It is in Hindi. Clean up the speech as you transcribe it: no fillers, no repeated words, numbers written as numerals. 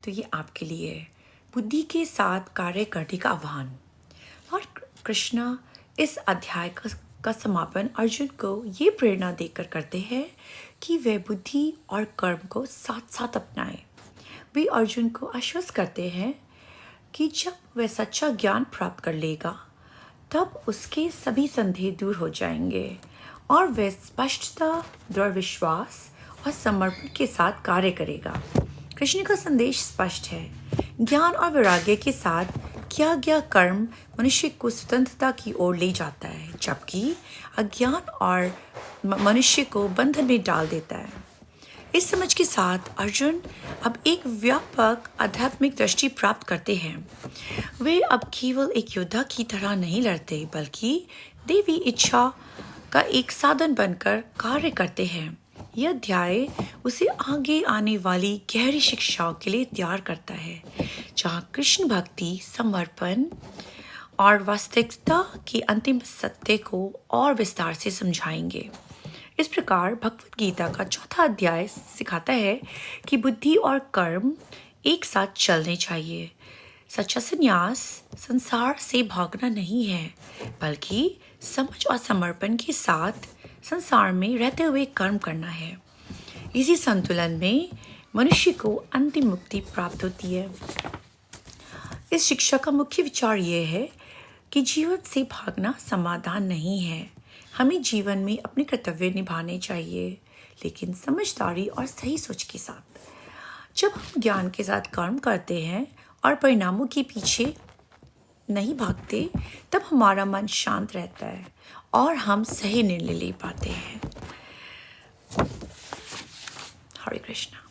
तो ये आपके लिए है, बुद्धि के साथ कार्य करने का आह्वान। और कृष्णा इस अध्याय का समापन अर्जुन को ये प्रेरणा देकर करते हैं कि वे बुद्धि और कर्म को साथ साथ अपनाएं। वे अर्जुन को आश्वस्त करते हैं कि जब वह सच्चा ज्ञान प्राप्त कर लेगा तब उसके सभी संदेह दूर हो जाएंगे और वह स्पष्टता, दृढ़ विश्वास और समर्पण के साथ कार्य करेगा। कृष्ण का संदेश स्पष्ट है। ज्ञान और वैराग्य के साथ किया गया कर्म मनुष्य को स्वतंत्रता की ओर ले जाता है, जबकि अज्ञान और मनुष्य को बंधन में डाल देता है। इस समझ के साथ अर्जुन अब एक व्यापक आध्यात्मिक दृष्टि प्राप्त करते हैं। वे अब केवल एक योद्धा की तरह नहीं लड़ते, बल्कि देवी इच्छा का एक साधन बनकर कार्य करते हैं। यह अध्याय उसे आगे आने वाली गहरी शिक्षाओं के लिए तैयार करता है, जहाँ कृष्ण भक्ति, समर्पण और वास्तविकता के अंतिम सत्य को और विस्तार से समझाएंगे। इस प्रकार भगवद गीता का चौथा अध्याय सिखाता है कि बुद्धि और कर्म एक साथ चलने चाहिए। सच्चा संन्यास संसार से भागना नहीं है, बल्कि समझ और समर्पण के साथ संसार में रहते हुए कर्म करना है। इसी संतुलन में मनुष्य को अंतिम मुक्ति प्राप्त होती है। इस शिक्षा का मुख्य विचार यह है कि जीवन से भागना समाधान नहीं है। हमें जीवन में अपने कर्तव्य निभाने चाहिए, लेकिन समझदारी और सही सोच के साथ। जब हम ज्ञान के साथ कर्म करते हैं और परिणामों के पीछे नहीं भागते, तब हमारा मन शांत रहता है और हम सही निर्णय ले पाते हैं। हरे कृष्णा।